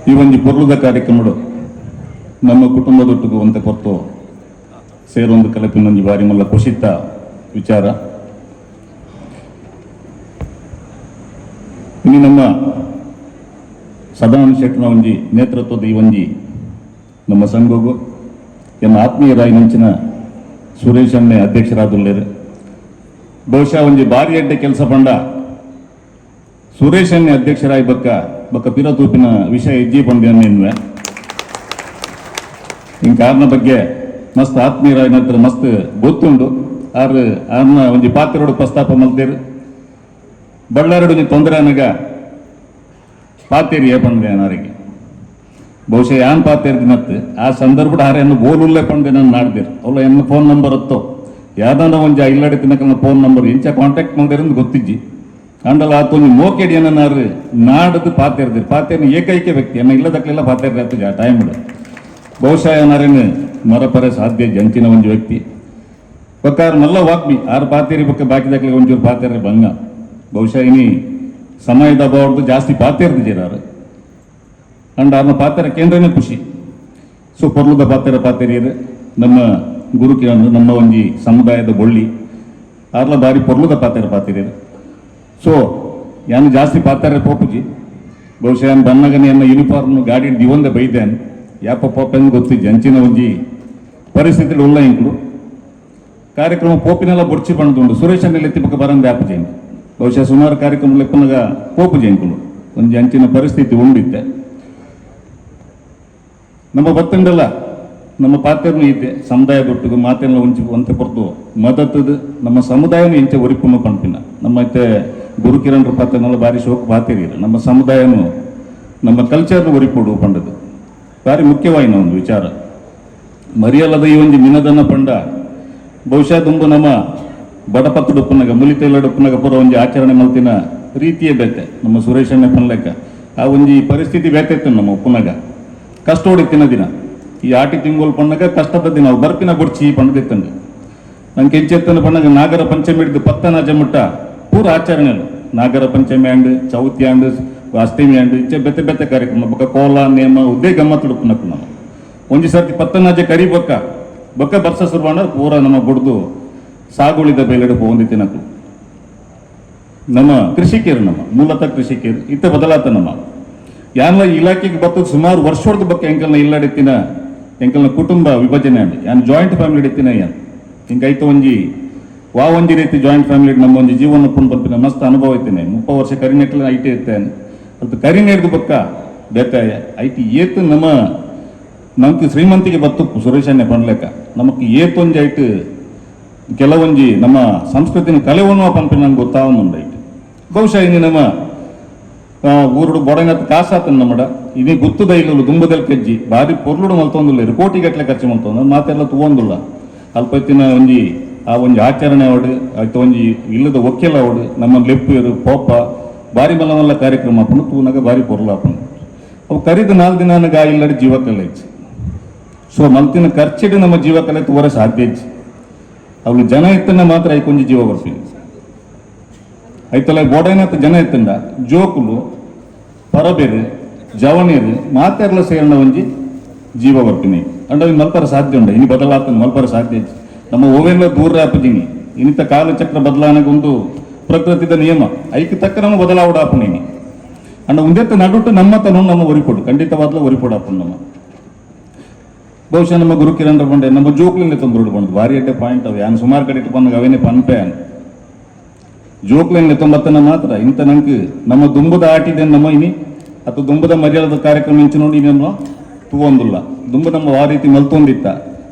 ಈ ಒಂದು ಪೊರ್ಲುದ ಕಾರ್ಯಕ್ರಮಗಳು ನಮ್ಮ ಕುಟುಂಬದೊಟ್ಟಿಗೂ ಅಂತ ಕೊರ್ತು ಸೇರೊಂದು ಕಲಪಿನೊಂದು ಬಾರಿ ಮಲ್ಲ ಖುಷಿತ ವಿಚಾರ. ಇನ್ನು ನಮ್ಮ ಸದಾನಂದ ಶೆಟ್ಟನ ಒಂಜಿ ನೇತೃತ್ವದ ಈ ಒಂಜಿ ನಮ್ಮ ಸಂಘಗೂ ಎನ್ನ ಆತ್ಮೀಯರಾಗಿ ನಂಚಿನ ಸುರೇಶ್ ಅಣ್ಣೆ ಅಧ್ಯಕ್ಷರಾದುಲ್ಲೇರು. ಬಹುಶಃ ಒಂಜಿ ಬಾರಿ ಎಡ್ಡೆ ಕೆಲಸ ಪಂಡ ಸುರೇಶ್ ಅಣ್ಣೆ ಅಧ್ಯಕ್ಷರಾಗಿ ಬಕ್ಕ ಪಿರತೂಪಿನ ವಿಷಯ ಹೆಜ್ಜೆ ಪಂದ್ಯ ಹಿಂಗೆ ಕಾರಣ ಬಗ್ಗೆ ಮಸ್ತ್ ಆತ್ಮೀಯರಾಗಿ ನಂತರ ಮಸ್ತ್ ಗೊತ್ತುಂಡು. ಆರ್ನ ಒಂಜಿ ಪಾತ್ರೋಡು ಪ್ರಸ್ತಾಪ ಮಲ್ತೇರು. ಬಳ್ಳಾರಡು ಒಂಜಿ ತೊಂದರೆ ಅನ್ನಗ ಪಾತೇರಿ ಪಂದ್ರೆ ಅನಾರಿಗೆ ಬಹುಶಃ ಯಾನ್ ಪಾತೇರ್ದು ಮತ್ತೆ ಆ ಸಂದರ್ಭದ ಹಾರೆಯನ್ನು ಬೋಲುಲ್ಲೇ ಪಂದೆ ನಾನು ನಾಡ್ದಿರು ಅವಳ ಎನ್ನ ಫೋನ್ ನಂಬರ್ ಹತ್ತೋ ಯಾವ್ದಾನ ಒಂಜಿ ಇಲ್ಲಡೆ ತಿನ್ನಕಲ್ಲ ಫೋನ್ ನಂಬರ್ ಇಂಚ ಕಾಂಟ್ಯಾಕ್ಟ್ ಮಾಡಿದ್ರೆ ಗೊತ್ತಿಜ್ಜಿ ಅಂಡಲ್ಲ ಆತೊಂದು ಮೋಕೆಡಿ ಏನಾರು ನಾಡದು ಪಾತೇರ್ದಿರು. ಪಾತೇರ್ನ ಏಕೈಕ ವ್ಯಕ್ತಿ ಎನ್ನ ಇಲ್ಲದಕ್ಕೆಲ್ಲ ಪಾತೇರ್ದು ಆಗ್ತದೆ ಆ ಟೈಮ್ ಬಹುಶಃ ಏನಾರೇನು ಮರಪರೆ ಸಾಧ್ಯ ಜಂಚಿನ ಒಂದು ವ್ಯಕ್ತಿ ಬಕ್ಕಾರು ಮಲ್ಲ ವಾಕ್ಮಿ ಆರು ಪಾತೇರಿ ಬಕ್ಕ ಬಾಕಿದಾಗಲಿ ಒಂಚೂರು ಪಾತೇರಿ ಬಂಗ ಬಹುಶಃ ಇನಿ ಸಮಯದ ಅಭಾವದ್ದು ಜಾಸ್ತಿ ಪಾತೇರ್ದು ಜೀರಾರು ಅಂಡ್ ಆರ್ನ ಪಾತೆರ ಕೇಂದ್ರನೇ ಖುಷಿ. ಸೊ ಪೊರ್ಲುದ ಪಾತೇರಿಯರು ನಮ್ಮ ಗುರುಕಿರಣ್ ನಮ್ಮ ಒಂಜಿ ಸಮುದಾಯದ ಬೊಳ್ಳಿ ಆರ್ಲ ಬಾರಿ ಪೊರ್ಲುದ ಪಾತೇರಿಯರು. ಸೊ ಯಾನು ಜಾಸ್ತಿ ಪಾತಾರೆ ಪೋಪುಜಿ ಬಹುಶಃ ಯಾನು ಬನ್ನಗನೆ ಎನ್ನ ಯೂನಿಫಾರ್ಮ್ ಗಾಡಿ ದಿವಂದೆ ಬೈದೇನು ಯಾಪ ಪೋಪೆಂದು ಗೊತ್ತಿಜ್ಜಿ ಅಂಚಿನ ಒಂಜಿ ಪರಿಸ್ಥಿತಿ ಉಲ್ಲ ಇಂಕ್ಲು ಕಾರ್ಯಕ್ರಮ ಪೋಪಿನೆಲ್ಲ ಬೊಡ್ಚಿ ಪಣದುಂಡು ಸುರೇಶ್ ಅನ್ನೆಲ್ಲ ಎತ್ತಿ ಪಕ್ಕ ಬರಂದೆ ಆಪುಜೇನು ಬಹುಶಃ ಸುಮಾರು ಕಾರ್ಯಕ್ರಮ ಲೆಪ್ಪನಾಗ ಪೋಪುಜಿ ಇಂಕ್ಲು ಒಂಜಿ ಅಂಚಿನ ಪರಿಸ್ಥಿತಿ ಉಂಡಿದ್ದೆ. ನಮ್ಮ ಬತ್ತಂಡಲ್ಲ ನಮ್ಮ ಪಾತ್ರೆನೂ ಇದ್ದೆ ಸಮುದಾಯದೊಟ್ಟಿಗೂ ಮಾತೆಲ್ಲ ಒಂಚಿ ಒಂತೆ ಕೊರ್ತು ಮದತ್ತದು ನಮ್ಮ ಸಮುದಾಯನೂ ಇಂಚೆ ಒರಿಪುನ್ನು ಪಂಪಿನ ನಮ್ಮ ಮತ್ತೆ ಗುರುಕಿರಣರ ಪಾತ್ರೆನೆಲ್ಲ ಭಾರಿ ಶೋಕ ಪಾತೇರಿಯರು ನಮ್ಮ ಸಮುದಾಯನೂ ನಮ್ಮ ಕಲ್ಚರ್ನ ಒರಿಪುಡು ಪಂಡದು ಭಾರಿ ಮುಖ್ಯವಾಯಿನ ಒಂದು ವಿಚಾರ. ಮರಿಯಲ್ಲದ ಈ ಒಂದು ಮಿನದನ್ನ ಪಂಡ ಬಹುಶಃ ತುಂಬ ನಮ್ಮ ಬಡಪತ್ತುಡುಪ್ಪನಾಗ ಮುಲಿತೈಲಡುಪ್ಪನಾಗ ಪುರ ಒಂಜಿ ಆಚರಣೆ ಮಲ್ತಿನ ರೀತಿಯೇ ಬೇತೆ ನಮ್ಮ ಸುರೇಶಣ್ಣ ಪನ್ಲೆಕ್ಕ ಆ ಒಂಜಿ ಪರಿಸ್ಥಿತಿ ಬೇತಿತ್ತು ನಮ್ಮ ಉಪ್ಪನಾಗ ಕಷ್ಟ ಹೊಡಿತಿನ ದಿನ ಈ ಆಟಿ ತಿಂಗೋಲ್ ಪಣ್ಣಗ ಕಷ್ಟದ ದಿನ ಅವು ಬರ್ಪಿನ ಬೊಡ್ಚಿ ಪಂಡದಿತ್ತಂದು ನಂಗೆ ಕೆಂಚೆತ್ತನ ಪಣ್ಣಗ ನಾಗರ ಪಂಚಮಿ ಹಿಡಿದು ಪತ್ತನ ಜಮುಟ್ಟ ಪೂರ ಆಚರಣೆ Nagara Panchami and Chauti and Ashtami and ಇಚ್ಚೆ ಬೆತ್ತೆ ಬೆತ್ತೆ ಕಾರ್ಯಕ್ರಮ ಬೊಕ್ಕ ಕೋಲ ನೇಮ ಉದ್ದೇ ಗಮ್ಮತ್ತುಡುಪ್ಪನಕ್ಕು ನಾವು ಒಂಜಿ ಸರ್ತಿ ಪತ್ತನಾಜೆ ಕರಿ ಬೊಕ್ಕ ಬರ್ಸ ಸುರ್ವಾಂಡ ಪೂರ ನಮ್ಮ ಬುಡ್ದು ಸಾಗುಳಿದ ಬೇಲೆಡು ಪೋಂದಿತ್ತಿನಕ್ಕು ನಮ್ಮ ಕೃಷಿಕೇರು ನಮ್ಮ ಮೂಲತಃ ಕೃಷಿಕೇರು ಇತ್ತ ಬದಲಾತ ನಮ್ಮ ಯಾನ್ಲ ಇಲಾಖೆಗೆ ಬರ್ತದ ಸುಮಾರು ವರ್ಷದ ಬಗ್ಗೆ ಎಂಕಲ್ನ ಇಲ್ಲಡೆತ್ತಿನ ಎಂಕಲ್ನ ಕುಟುಂಬ ವಿಭಜನೆ ಅಂಡಿ ಯಾನ್ ಜಾಯಿಂಟ್ ಫ್ಯಾಮಿಲಿ ಇಡ್ತಿನ ಯಾನ್ ಹಿಂಗೈತ ಒಂಜಿ ಒಂಜಿ ರೀತಿ ಜಾಯಿಂಟ್ ಫ್ಯಾಮಿಲಿ ನಮ್ಮ ಒಂಜಿ ಜೀವನ ಪುಣ್ ಬರ್ತಿನ ಮಸ್ತ್ ಅನುಭವ ಐತೇನೆ 30 ವರ್ಷ ಕರಿನೆಟ್ಲ ಐಟಿ ಇರ್ತೇನೆ ಅದು ಕರಿನೇಡ್ದು ಬಕ್ಕ ಬೇತಾಯ ಐಟಿ ಏತು ನಮ್ಗೆ ಶ್ರೀಮಂತಿಗೆ ಬತ್ತು ಸುರೇಶನ್ನೇ ಪಣ್ಲೆಕ್ಕ ನಮಕ್ ಏತೊಂಜಿ ಐಟು ಕೆಲವೊಂಜಿ ನಮ್ಮ ಸಂಸ್ಕೃತಿನ ಕಲೆವನ್ನು ಪಂಪಿನ ನಂಗೆ ಗೊತ್ತಾವೊಂದು ಐಟು ಬಹುಶಃ ಇನ್ನು ನಮ್ಮ ಊರುಡು ಬೊಡನತ್ ಕಾಸಾತನ್ ನಮ್ಮಡ ಇನಿ ಗುತ್ತುದ ಇಲ್ಲಲು ದುಂಬದಲ್ಲಿ ಕಜ್ಜಿ ಬಾರಿ ಪೊರ್ಲುಡು ಮಲ್ತೊಂದುಲ್ಲ ಕೋಟಿಗಟ್ಟಲೆ ಖರ್ಚು ಮಲ್ತೊಂದು ಮಾತೆಲ್ಲ ತಗೊಂದಿಲ್ಲ ಅಲ್ಪತ್ತಿನ ಒಂಜಿ ಆ ಒಂಜಿ ಆಚರಣೆ ಅವಡು ಆಯ್ತು ಒಂಜಿ ಇಲ್ಲದ ಒಕ್ಕೆಲ್ಲ ಅವಡು ನಮ್ಮ ಲೆಪ್ಪರು ಪೋಪ ಬಾರಿ ಮಲ್ಲ ಮಲ್ಲ ಕಾರ್ಯಕ್ರಮ ಹಾಕೊಂಡು ತೂನಾಗ ಬಾರಿ ಪೊರ್ಲು ಹಾಕೊಂಡು ಅವು ಕರಿದು 4 ದಿನ ಇಲ್ಲಡೆ ಜೀವಕಲೆ ಇಚ್ಚಿ ಸೊ ಮಲ್ತಿನ ಖರ್ಚಿಡು ನಮ್ಮ ಜೀವಕಲೆ ತೋರ ಸಾಧ್ಯ ಇಚ್ಚಿ ಅವ್ಳು ಜನ ಇತ್ತನ್ನ ಮಾತ್ರ ಐಕೊಂಜಿ ಜೀವ ಬರ್ತೀನಿ ಐತಲ್ಲ ಬೋಡೈನತ್ತ ಜನ ಇತ್ತಂಡ ಜೋಕುಲು ಪರಬೇರು ಜವಣೀರು ಮಾತೆರ್ಲ ಸೇರಣ ಒಂಜಿ ಜೀವ ಬರ್ತೀನಿ ಅಂಡ ಮಲ್ಪರ ಸಾಧ್ಯ ಉಂಡ ಇನಿ ಬದಲಾತ ಮಲ್ಪರ ಸಾಧ್ಯ ನಮ್ಮ ಓವೆಲ್ಲ ದೂರ ಆಪಜಿನಿ ಇನ್ನಿತ ಕಾಲಚಕ್ರ ಬದಲಾವಣೆಗೊಂದು ಪ್ರಕೃತಿದ ನಿಯಮ ಐಕ್ ತಕ್ಕ ನಮ್ಮ ಬದಲಾವಡ ಆಪುನಿ ಅಂಡ ಉಂದೆತ್ತ ನಡುಟ್ಟು ನಮ್ಮ ತನು ನಮ್ಮ ಒರಿಪೊಡು ಖಂಡಿತವಾದ್ಲ ಒರಿಪೊಡು ಆಪುನ್ ನಮ್ಮ ಬಹುಶಃ ನಮ್ಮ ಗುರುಕಿರಣರ ಬಂಡೆ ನಮ್ಮ ಜೋಕ್ಲಿಂದ ತೊಂದರೆ ಬಂದು ಭಾರಿ ಅಡ್ಡೆ ಪಾಯಿಂಟ್ ಅವ ಯಾನ್ ಸುಮಾರು ಕಡೆ ಇಟ್ಟು ಬಂದಾಗ ಅವೇನೇ ಪನ್ಪೆ ಜೋಕ್ಲಿಂದ ತೊಂಬತ್ತನ ಮಾತ್ರ ಇಂತ ನಂಗೆ ನಮ್ಮ ದುಂಬದ ಆಟಿದೆ ನಮ್ಮ ಇನಿ ಅಥವಾ ದುಂಬದ ಮರ್ಯಾದದ ಕಾರ್ಯಕ್ರಮ ಇಂಚು ನೋಡಿ ನಮ್ಮ ತೂವೊಂದಿಲ್ಲ ದುಂಬ ನಮ್ಮ ಆ ರೀತಿ ಮಲ್ತೊಂದಿತ್ತ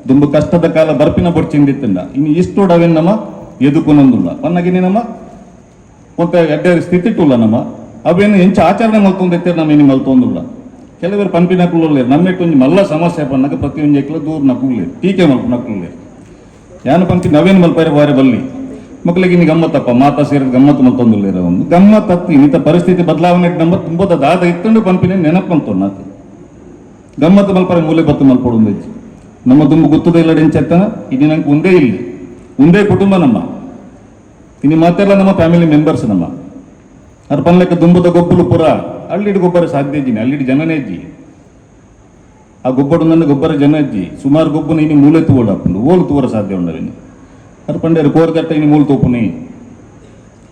ದುಂಬ ಕಷ್ಟದ ಕಾಲ ಬರ್ಪಿನ ಬೊಡ್ಚಿಂದಿತ್ತಂಡ ಇನ್ನು ಇಷ್ಟೋಡು ಅವೇನು ನಮ್ಮ ಎದುಕೊನೊಂದಿಲ್ಲ ಪನ್ನಗಿನಿ ನಮ್ಮ ಕೊಂತ ಎಡ್ಡೆ ಸ್ಥಿತಿ ಟುಲ್ಲ ನಮ್ಮ ಅವೇನು ಎಂಚ ಆಚರಣೆ ಮಲ್ತೊಂದಿತ್ತೆ ನಮ್ಮ ಇನಿ ಮಲ್ತೊಂದಿಲ್ಲ ಕೆಲವರು ಪಂಪಿನ ಕುಳ್ಳೇ ನಮ್ಮೆಟ್ಟು ಒಂಜಿ ಮಲ್ಲ ಸಮಸ್ಯೆ ಪನ್ನಗ ಪ್ರತಿಯೊಂದು ಎಕ್ಲ ದೂರ ನಕ್ಕುಳ್ಳೇ ಟೀಕೆ ಮಲ್ಪ ನಕ್ಕುಳ್ಳೇ ಯಾನು ಪಂಪಿ ನವೇನು ಮಲ್ಪಾರೆ ಬಾರಿ ಬಲ್ಲಿ ಮಕ್ಕಳಿಗೆ ಇನ್ನು ಗಮ್ಮತ್ತಪ್ಪ ಮಾತಾ ಸೇರಿದ ಗಮ್ಮತ್ತು ಮಲ್ತೊಂದಿಲ್ಲ ಒಂದು ಗಮ್ಮತ್ತತ್ತು ಇನ್ನಿತ ಪರಿಸ್ಥಿತಿ ಬದಲಾವಣೆ ನಮ್ಮ ತುಂಬದ ದಾದ ಇತ್ತಂಡು ಪಂಪಿನ ನೆನಪಂತು ನಾತು ಗಮ್ಮತ್ತು ಮಲ್ಪಾರೆ ಮೂಲೆ ಬತ್ತು ಮಲ್ಪೊಡು ಹೆಚ್ಚು ನಮ್ಮ ದುಂಬು ಗೊತ್ತದ ಇಲ್ಲ ಎಂಚೆತ್ತನ ಇನ್ನು ನಂಗೆ ಒಂದೇ ಕುಟುಂಬ ನಮ್ಮ ಇನ್ನು ಮಾತೆಲ್ಲ ನಮ್ಮ ಫ್ಯಾಮಿಲಿ ಮೆಂಬರ್ಸ್ ನಮ್ಮ ಅದ್ರ ಪನ್ಲೆಕ್ಕ ದುಂಬದ ಗೊಬ್ಬಲು ಪುರ ಅಲ್ಲಿಡ್ ಗೊಬ್ಬರ ಸಾಧ್ಯ ಇದ್ದೀನಿ ಅಲ್ಲಿಡ್ ಜನನೇ ಇದ್ದಿ ಆ ಗೊಬ್ಬರ ನನ್ನ ಗೊಬ್ಬರ ಜನ ಅಜ್ಜಿ ಸುಮಾರು ಗೊಬ್ಬನ ಇನ್ನು ಮೂಲೆ ತಗೋಡು ಹಾಕೊಂಡು ಓಲು ತೋರ ಸಾಧ್ಯ ಉಂಡವಿನಿ ಅದು ಪಂಡೇರು ಕೋರ್ದಟ್ಟ ಇನ್ನು ಮೂಲು ತೋಪುನಿ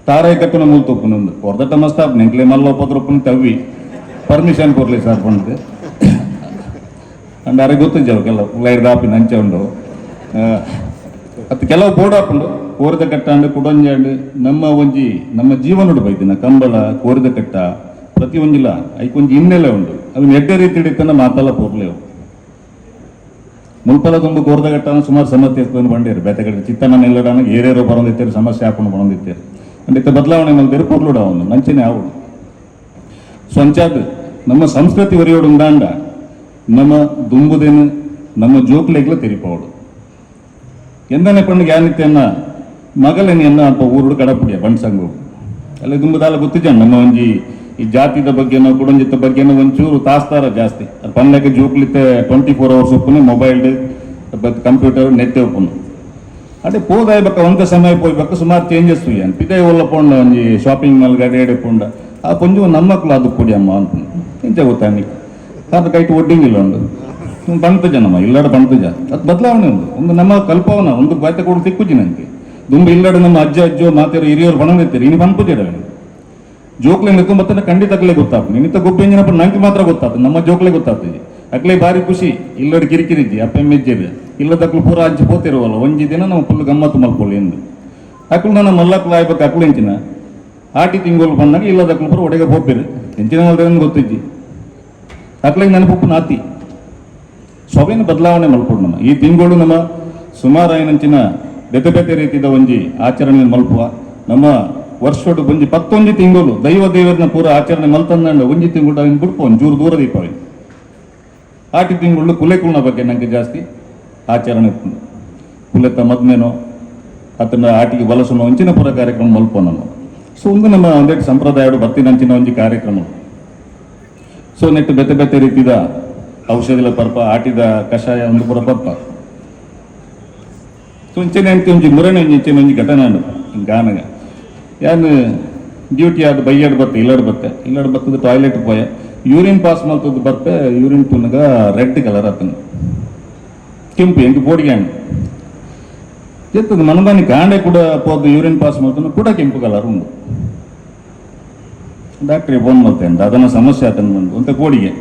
ತಾರಾಯಿ ಕಟ್ಟನ ಮೂಲು ತೋಪುನಿ ಒಂದು ಕೋರ್ದಟ್ಟ ಮಸ್ತ್ ಆಪ್ನಿ ಎಂಕ್ಲೆ ಮಲ್ಲೊಪ್ಪದ್ರೊಪ್ಪನಿ ತವ್ವಿ ಪರ್ಮಿಷನ್ ಕೊರ್ಲಿ ಸರ್ ಪಂಡದೆ ಅಂಡ್ ಅರೆ ಗೊತ್ತಿದ್ದೆ ಅವಕ್ಕೆಲ್ಲ ಲೈರ್ ದಾಪಿನ ಅಂಚೆ ಉಂಡು ಅದು ಕೆಲವು ಬೋರ್ಡ್ ಹಾಕೊಂಡು ಕೋರಿದ ಕಟ್ಟಾಂಡು ಕುಡಂಜಾಂಡು ನಮ್ಮ ಜೀವನೋಡು ಬೈದಿನ ಕಂಬಳ ಕೋರಿದ ಕಟ್ಟ ಪ್ರತಿ ಒಂಜಿಲ್ಲ ಐಕೊಂಜಿ ಹಿನ್ನೆಲೆ ಉಂಡು ಅವು ಎಡ್ಡೆ ರೀತಿ ಹಿಡಿತನ ಮಾತಲ್ಲ ಪೋರ್ಲೇವು ಮುಲ್ಪಲ ತುಂಬ ಕೋರಿದ ಕಟ್ಟ ಸುಮಾರು ಸಮಸ್ಯೆ ಎತ್ಕೊಂಡು ಬಂಡೇರು ಬೇತೆಗಡೆ ಚಿತ್ತನ ನಿಲ್ಲಡಾನ ಏರೇರೋ ಬರೋದಿತ್ತೇರು ಸಮಸ್ಯೆ ಹಾಕೊಂಡು ಬಂದಿತ್ತೇರು ಅಂಡಿತ್ತ ಬದಲಾವಣೆ ಮಲ್ತೇರು ಪೊರ್ಲುಡ ಅವನು ನಂಚನೆ ಆవుಡು ಸ್ವಂಚಾದ ನಮ್ಮ ಸಂಸ್ಕೃತಿ ಒರಿಯೋಡು ಉಂದಾಂಡ ನಮ್ಮ ದುಂಬುದೇನು ನಮ್ಮ ಜೋಕ್ಲೆಗ್ಲ ತೆರಿಪೋಡು ಎಂದನೇ ಪಂಡಿಗೆ ಯಾನಿತ್ಯನ್ನ ಮಗಲೇನ ಅಪ್ಪ ಊರುಡು ಕಡಪುಡಿಯ ಬಣ್ಸಂಗು ಅಲ್ಲಿ ದುಂಬದಾಲ ಗೊತ್ತಿದ್ದ ನಮ್ಮ ಒಂಜಿ ಈ ಜಾತಿದ ಬಗ್ಗೆನೋ ಕುಡಂಜಿತ ಬಗ್ಗೆನೋ ಒಂಚೂರು ತಾಸ್ತಾರ ಜಾಸ್ತಿ ಅದು ಪಂಡ್ಲಕ್ಕೆ ಜೋಕ್ಲಿತ್ತೆ 24 hours ಒಪ್ಪುನಿ ಮೊಬೈಲ್ ಕಂಪ್ಯೂಟರ್ ನೆತ್ತೆ ಒಪ್ಪುನು ಅದೇ ಪೋದಾಯ ಬಕ್ಕ ಒಂದ ಸಮಯ ಪೋಯ್ ಬಕ್ಕ ಸುಮಾರು ಚೇಂಜಸ್ ಏನು ಪಿದಾಯ ಒಲ್ಲ ಪೋಂಡ ಒಂಜಿ ಶಾಪಿಂಗ್ ಮಾಲ್ ಗಡಿ ಎಡೆ ಪೋಂಡ ಆ ಪೊಂಜು ನಮ್ಮಕ್ಲು ಅದು ಕೊಡಿ ಅಮ್ಮ ಅಂತ ಎಂಚ ಗೊತ್ತಾ ನೀ ಕಾರಣ ಕೈಟ್ ಒಡ್ಡಿಂಗಿಲ್ಲ ಉಂಡು ಪಣ್ತುಜ ನಮ್ಮ ಇಲ್ಲಡ ಪಣ್ತುಜ ಅದು ಬದಲಾವಣೆ ಒಂದು ನಮ್ಮ ಕಲ್ಪವನ ಒಂದು ಬಾಯ್ತ ಕೂಡ ತಿಕ್ಕುಜಿ ನನಗೆ ದುಂಬ ಇಲ್ಲಡ ನಮ್ಮ ಅಜ್ಜೋ ಮಾತೇರು ಹಿರಿಯರು ಪಣಂದಿರ್ತೀರಿ ಇನ್ನು ಪನ್ಪುಜರ ಜೋಕ್ಲೆ ನಿತ್ಕೊಂಬತ್ತನ ಖಂಡಿತ ಅಕ್ಲೆ ಗೊತ್ತಾಗ್ತದೆ ನಿನ್ನಿತ ಗೊಬ್ಬೆಂಜಿನಪ್ಪ ನಂಗೆ ಮಾತ್ರ ಗೊತ್ತಾಗ್ತದೆ ನಮ್ಮ ಜೋಕ್ಲೆ ಗೊತ್ತಾಗ್ತದೆ ಅಕ್ಲೆ ಭಾರಿ ಖುಷಿ ಇಲ್ಲಡ ಕಿರಿಕಿರಿಜ್ಜಿ ಅಪ್ಪ ಮೆಜ್ಜಿದೆ ಇಲ್ಲದಕ್ಲು ಪೂರ ಹಂಚಿ ಪೋತಿರುವಲ್ಲ ಒಂಜಿ ದಿನ ನಾವು ಫುಲ್ ಗಮ್ಮತ್ತು ಮಲ್ಕೊಳ್ಳಿ ಎಂದು ಅಕ್ಲು ನನ್ನ ಮಲ್ಲಕ್ಲು ಆಯ್ಬೇಕು ಅಕ್ಲು ಎಂಚಿನ ಆಟಿ ತಿಂಗೋಲು ಬಂದಾಗ ಇಲ್ಲದಕ್ಲು ಪೂರ ಒಡೆಗೆ ಹೋಗ್ಬೇರು ಎಂಚಿನ ಮಲ್ದೇನು ಗೊತ್ತಿಜ್ಜಿ ಅಕ್ಲಿಗೆ ನೆನಪು ನಾತಿ ಸೊಬೇನು ಬದಲಾವಣೆ ಮಲ್ಕೊಂಡು ನಮ್ಮ ಈ ತಿಂಗಳು ನಮ್ಮ ಸುಮಾರು ಐನಂಚಿನ ಬೇತೆ ಬೇತೆ ರೀತಿಯ ಒಂಜಿ ಆಚರಣೆ ಮಲ್ಪುವ ನಮ್ಮ ವರ್ಷೋಡು ಒಂಜಿ 11 ತಿಂಗಳು ದೇವರನ್ನ ಪೂರ ಆಚರಣೆ ಮಲ್ತಂದ ಒಂಜಿ ತಿಂಗಳು ಅವಿನ ಬಿಡ್ಪು ಒಂಚೂರು ದೂರ ದೀಪಾವಳಿ ಆಟಿ ತಿಂಗಳು ಕುಲೆಕುಲ್ನ ಬಗ್ಗೆ ನನಗೆ ಜಾಸ್ತಿ ಆಚರಣೆ ಕುಲೆತ ಮದ್ಮೇನೋ ಅದನ್ನ ಆಟಿಗೆ ಬಲಸನ ಒಂಚಿನ ಪೂರ ಕಾರ್ಯಕ್ರಮ ಮಲ್ಪೋ ನಮ್ಮ ಸೊ ಒಂದು ನಮ್ಮ ಒಂದೆಟ್ಟು ಸಂಪ್ರದಾಯ ಬರ್ತಿನಂಚಿನ ಒಂಜಿ ಕಾರ್ಯಕ್ರಮ ಸೊ ನೆಟ್ಟು ಬೇತೆ ಬೇತೆ ರೀತಿಯ ಔಷಧಿಲ ಪರ್ಪ ಆಟಿದ ಕಷಾಯ ಒಂದು ಪೂರ ಪರ್ಪ ಸೊ ಇಂಚೆನೆ ಅಂತ ಒಂಜಿ ಮುರಣೆ ಇಂಚೆನೆ ಒಂಜಿ ಘಟನೆ ಗಾನಗ ಯಾನು ಡ್ಯೂಟಿ ಆದ ಬೈಯಾಡ್ ಬತ್ತೆ ಇಲ್ಲಡ್ ಬತ್ತದ ಟಾಯ್ಲೆಟ್ ಪೋಯ ಯೂರಿನ್ ಪಾಸ್ ಮಲ್ತದ್ದು ಬರ್ತೆ ಯೂರಿನ್ ತುನಗ ರೆಡ್ ಕಲರ್ ಆತನ ಕೆಂಪು ಎಂಟು ಬೋಡಿಗ್ಯಾಂಡು ಎತ್ತದ ಮನದಾನಿ ಕಾಂಡೆ ಕೂಡ ಪೋದು ಯೂರಿನ್ ಪಾಸ್ ಮಲ್ತನು ಕೂಡ ಕೆಂಪು ಕಲರ್ ಉಂಡು ಡಾಕ್ಟ್ರಿಗೆ ಫೋನ್ ಮಾಡ್ತೇನೆ ಅದನ್ನ ಸಮಸ್ಯೆ ಆತನ ಬಂದು ಅಂತ ಕೋಡಿಗೆ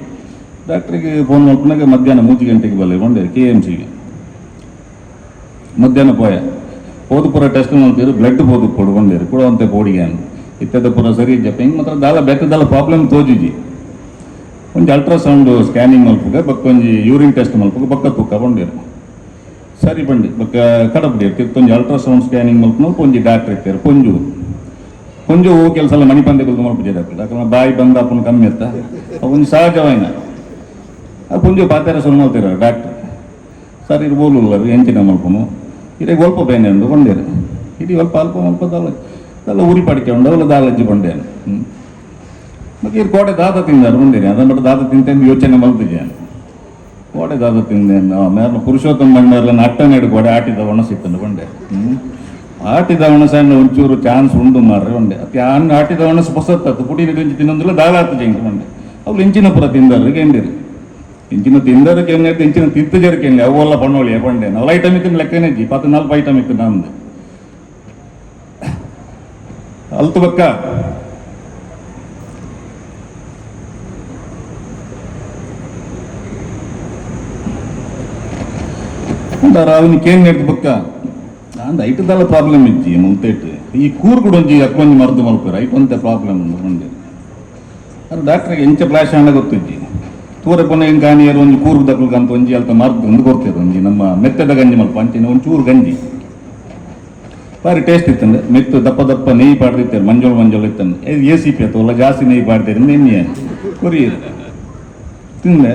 ಡಾಕ್ಟ್ರಿಗೆ ಫೋನ್ ಮಾಡ್ಕೊಂಡಾಗ ಮಧ್ಯಾಹ್ನ 3 ಗಂಟೆಗೆ ಬಲ್ಲ ಬಂದೆ KMCಗೆ ಮಧ್ಯಾಹ್ನ ಪೋಯ ಹೋದ ಪೂರ ಟೆಸ್ಟ್ ಮಾಡ್ತೀರು ಬ್ಲಡ್ ಹೋದು ಕೊಡ್ಕೊಂಡಿರು ಕೊಡುವಂತೆ ಬೋಡಿಗೆ ಇತ್ತದ ಪೂರ ಸರಿ ಜಪ್ಪ ಹಿಂಗೆ ಮಾತ್ರ ದಾಲ ಬೆತ್ತದಲ್ಲ ಪ್ರಾಬ್ಲಮ್ ತೋಜಿಜಿ ಒಂದು ಅಲ್ಟ್ರಾಸೌಂಡ್ ಸ್ಕ್ಯಾನಿಂಗ್ ಮಲ್ಪುಗ ಬಕ್ಕ ಒಂಜಿ ಯೂರಿನ್ ಟೆಸ್ಟ್ ಮಲ್ಪುಗ ಬಕ್ಕ ತೂಕ ಬಂದಿರು ಸರಿ ಬಂಡಿ ಬಕ್ಕ ಕಡಪಡಿ ತಿರ್ತೊಂಜಿ ಅಲ್ಟ್ರಾಸೌಂಡ್ ಸ್ಕ್ಯಾನಿಂಗ್ ಮಲ್ಪು ಒಂಜಿ ಡಾಕ್ಟರ್ ಇರ್ತಾರೆ ಕೊಂಜು ಕೆಲಸ ಎಲ್ಲ ಮಣಿ ಪಂದೆ ಕುಲ್ದು ಮಲ್ಪಿದ್ದಾರೆ ಯಾಕಂದ್ರೆ ಬಾಯಿ ಬಂದ ಅಪ್ಪನ ಕಮ್ಮಿ ಇತ್ತ ಒಂದು ಸಹಜವಾಯಿನ ಆ ಪುಂಜು ಪಾತ್ಯಾರ ಸುಳ್ಳು ಮಾಡ್ತೀರ ಡಾಕ್ಟರ್ ಸರ್ ಇರ್ಬೋದು ಎಂಚಿನ ಮಲ್ಪನು ಇದೇ ಒಲ್ಪ ಬೇನೆ ಉಂಡು ಕೊಂಡೇರು ಇಡೀ ಅಲ್ಪ ಅದೆಲ್ಲ ಉರಿ ಪಡಿಕೊಂಡು ಅವೆಲ್ಲ ದಾಲಜ್ಜಿ ಕೊಂಡೇನು ಮತ್ತೆ ಇದು ಕೋಟೆ ದಾದ ತಿಂದಾರು ಕೊಂಡೇನೆ ಅದನ್ನ ಬಿಟ್ಟು ದಾದ ತಿಂತೇನು ಯೋಚನೆ ಮಲ್ತಿದ್ದೇನೆ ಕೋಟೆ ದಾದ ತಿಂದೇನು ಮೇರ್ನ ಪುರುಷೋತ್ತಮ ಬಂಡಾರ್ಲನ್ನ ಅಟ್ಟನೆ ಹಿಡು ಕೋಡೆ ಆಟಿದ ಒಣ ಸಿಕ್ಕಂಡು ಕೊಂಡೆ ಆಟಿದ ಒಣಸಣ್ಣ ಒಂಚೂರು ಚಾನ್ಸ್ ಉಂಡು ಮಾರ್ರೆ ಕೊಂಡೆ ಅತಿ ಆಟಿದ ಒಣಸು ಹೊಸತ್ತು ಪುಡಿ ನಿಂಚು ತಿನ್ನೊಂದಿಲ್ಲ ದಾಲಾತು ಜಂಗೆ ಕೊಂಡೆ ಅವ್ರು ಇಂಚಿನ ಪುರ ತಿಂದಾರು ಗೆಂಡಿರು ಇಂಚಿನ ತಿಂದರಕ್ಕೆ ಹೆಂಗೈತೆ ಇಂಚಿನ ತಿತ್ತು ಜರಕ್ಕೆ ಹೆಂಗೆ ಅವೆಲ್ಲ ಬಣ್ಣೋಳಿ ಬಂಡೆ ನಾವು ಐಟಮ್ ಇತ್ತು ಲೆಕ್ಕನೇ ಜಿ 14 ಐಟಮ್ ಇತ್ತು ನಮ್ದು ಅಲ್ತು ಬಕ್ಕ ಅಂತಾರ ಅವನಿಗೆ ಏನ್ ನೆಡ್ದು ಬಕ್ಕ ಅಂದ ಐಟದಲ್ಲ ಪ್ರಾಬ್ಲಮ್ ಇಜ್ಜಿ ಮುಂತೇಟು ಈ ಕೂರ್ ಕೂಡ ಒಂಜಿ ಅಕ್ಕೊಂಜಿ ಮರ್ದು ಮಲ್ಪರ ಐಟಂತೆ ಪ್ರಾಬ್ಲಮ್ ಬಂದೆ ಅದು ಡಾಕ್ಟ್ರಿಗೆ ಎಂಚ ಫ್ಲಾಶ್ ಆಂಡ ಗೊತ್ತಿಜ್ಜಿ ತೂರ ಕೊನೆ ಹಿಂಗೆ ಕಾಣಿಯರು ಒಂಜಿ ಕೂರ್ಗ್ ದಕ್ಲಕಂತ ಒಂಜಿ ಅಲ್ತ ಮರ್ದು ಒಂದು ಕೊಡ್ತೇವೆ ಒಂಜಿ ನಮ್ಮ ಮೆತ್ತದ ಗಂಜಿ ಮಲ್ಪ ಅಂಚಿನ ಒಂಚೂರು ಗಂಜಿ ಭಾರಿ ಟೇಸ್ಟ್ ಇತ್ತಂದ್ರೆ ಮೆತ್ತು ದಪ್ಪ ನೆಯ್ಯಿ ಪಾಡ್ದಿತ್ತೇವೆ ಮಂಜೋಳು ಇತ್ತಂದು ACP ಅಥವಾ ಜಾಸ್ತಿ ನೆಯ್ಯಿ ಪಾಡ್ತೇವೆ ನೆನ್ನೆ ಕುರಿ ತಿಂದೆ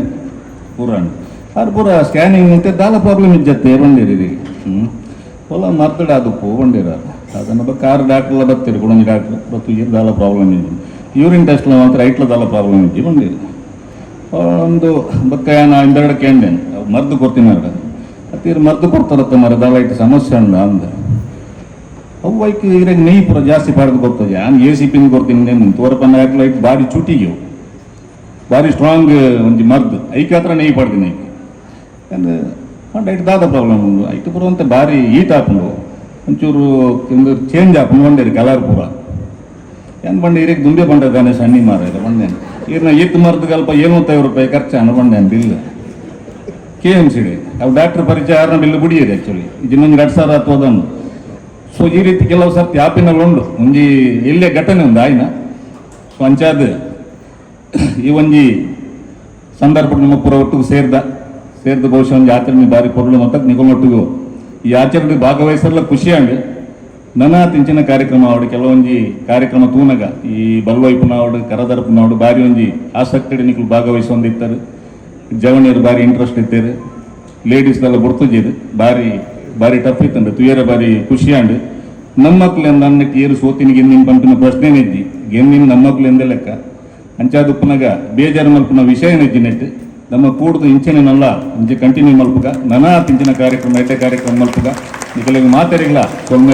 ಪೂರಾಣ ಅದು ಪೂರ ಸ್ಕ್ಯಾನಿಂಗ್ ಮುಂತೆ ದಾಲ ಪ್ರಾಬ್ಲಮ್ ಇಜ್ಜತ್ತೆ ಬಂದಿರಿ ಹೊಲ ಮರ್ತಡ ಅದು ಬಂದಿರ ಅದನ್ನು ಬಕ್ಕ 6 ಡಾಕ್ಟರ್ಲ ಬರ್ತೀರಿ ಕೊಡೊಂದು ಡಾಕ್ಟ್ರ್ ಬತ್ತು ದಾಲ ಪ್ರಾಬ್ಲಮ್ ಇಜ್ಜಿ ಯೂರಿನ್ ಟೆಸ್ಟ್ಲ ಮಾತ್ರ ಐಟ್ಲ ದಾಲ ಪ್ರಾಬ್ಲಮ್ ಇಜ್ಜಿ ಬಂದಿರಿ ಒಂದು ಬಕ್ಕ ನಾನು ಇಂದೆರಡು ಕೇಂದೇನು ಮರ್ದು ಕೊಡ್ತೀನಿ ಅತ್ತೀರು ಮರ್ದು ಕೊಡ್ತಾರತ್ತ ಮರ ದಾಲ ಇಟ್ಟು ಸಮಸ್ಯೆ ಅಂದ ಅವು ಐಕ್ ಇರಾಗ ನೆಯ್ಯಿ ಪೂರ ಜಾಸ್ತಿ ಪಾಡ್ದು ಬರ್ತದೆ ನಾನು ACP ಕೊಡ್ತೀನಿ ತೋರಪನ್ನ ಹಾಕ್ಲ ಇಟ್ಟು ಬಾಡಿ ಚುಟಿಗೆ ಭಾರಿ ಸ್ಟ್ರಾಂಗ್ ಒಂಜಿ ಮರ್ದು ಐಕೆ ಹತ್ರ ನೆಯ್ ಪಡ್ತೀನಿ ಐಕೆ ಅಂದ್ರೆ ಪಂಡ ಐಟ್ ದಾದ ಪ್ರಾಬ್ಲಮ್ ಉಂಡು ಐಟ್ ಬರುವಂತೆ ಭಾರಿ ಈಟ್ ಹಾಕೊಂಡು ಒಂಚೂರು ಚೇಂಜ್ ಹಾಕೊಂಡು ಬಂದೇರಿ ಕಲರ್ ಪೂರ ಏನು ಬಂಡೆ ಇರಿಗೆ ದುಂಬೆ ಬಂದಿದ್ದಾನೆ ಸಣ್ಣಿ ಮಾರ ಬಂದೆ ಇರ್ನ ಈತ್ ಮರ್ದು ಕಲ್ಪ 750 ರೂಪಾಯಿ ಖರ್ಚು ಅನ್ನ ಬಂದೆ ಬಿಲ್ KMC ಅವು ಡಾಕ್ಟರ್ ಪರಿಚಯ ಯಾರನ್ನ ಬಿಲ್ ಬಿಡಿಯಿರಿ ಆ್ಯಕ್ಚುಲಿ ಇನ್ನೊಂದು 2,000 ಹತ್ತೋದನ್ನು ಸೊ ಈ ರೀತಿ ಕೆಲವು ಸರ್ತಿ ಆಪಿನಗಳುಂಡು ಒಂಜಿ ಎಲ್ಲೇ ಘಟನೆ ಒಂದು ಆಯ್ನ ಸೊ ಅಂಚಾದ ಈ ಒಂಜಿ ಸಂದರ್ಭ ನಿಮ್ಮ ಪೂರ ಒಟ್ಟಿಗೆ ಸೇರಿದ ಬಹುಶಃ ಒಂದು ಆಚರಣೆ ಭಾರಿ ಕೊರಲು ಮತ್ತು ನಿಗೊಮ್ಮೊಟ್ಟಿಗೂ ಈ ಆಚರಣೆ ಭಾಗವಹಿಸಲ್ಲ ಖುಷಿಯಾಗಿ ನನ್ನ ತಿಂಚಿನ ಕಾರ್ಯಕ್ರಮ ಆವಡು ಕೆಲವೊಂಜಿ ಕಾರ್ಯಕ್ರಮ ತೂನಗ ಈ ಬಲ್ವೈಪುನ ಆವಡು ಕರದರ್ಪುನ ಆವಡು ಭಾರಿ ಒಂಜಿ ಆಸಕ್ತಿ ನಿಕ್ಕಲು ಭಾಗವಹಿಸೊಂದಿರ್ತಾರೆ ಜವಣಿಯರು ಭಾರಿ ಇಂಟ್ರೆಸ್ಟ್ ಇರ್ತಾರೆ ಲೇಡೀಸ್ನೆಲ್ಲ ಬುಡ್ತುಜಿರು ಭಾರಿ ಭಾರಿ ಟಫ್ ಇತ್ತಂಡು ತುಯರ ಭಾರಿ ಖುಷಿಯಾಂಡು ನಮ್ಮ ಮಕ್ಳಿಂದ ಅನ್ನಕ್ಕೆ ಏರು ಸೋತಿನಿಗೆ ಗೆನ್ನಿನ ಪಂಪಿನ ಪ್ರಶ್ನೆ ಇದ್ದಿ ಗೆನ್ನಿನ ನಮ್ಮ ಮಕ್ಳಿಂದ ಲೆಕ್ಕ ಅಂಚಾದುಪ್ಪನಾಗ ಬೇಜಾರು ಮಲ್ಪನ ವಿಷಯ ನೆಜ್ಜಿನೆಟ್ಟು ನಮ್ಮ ಕೂಡ್ದು ಇಂಚಿನಲ್ಲ ಇಂಚೆ ಕಂಟಿನ್ಯೂ ಮಲ್ಪಗ ನನ ತಿಂಚಿನ ಕಾರ್ಯಕ್ರಮ ಎಡ್ಡೆ ಕಾರ್ಯಕ್ರಮ ಮಲ್ಪಗ ನಿಖಲಿಗೆ ಮಾತಾರಿಲ್ಲ ಸೊಮ್ಮೆ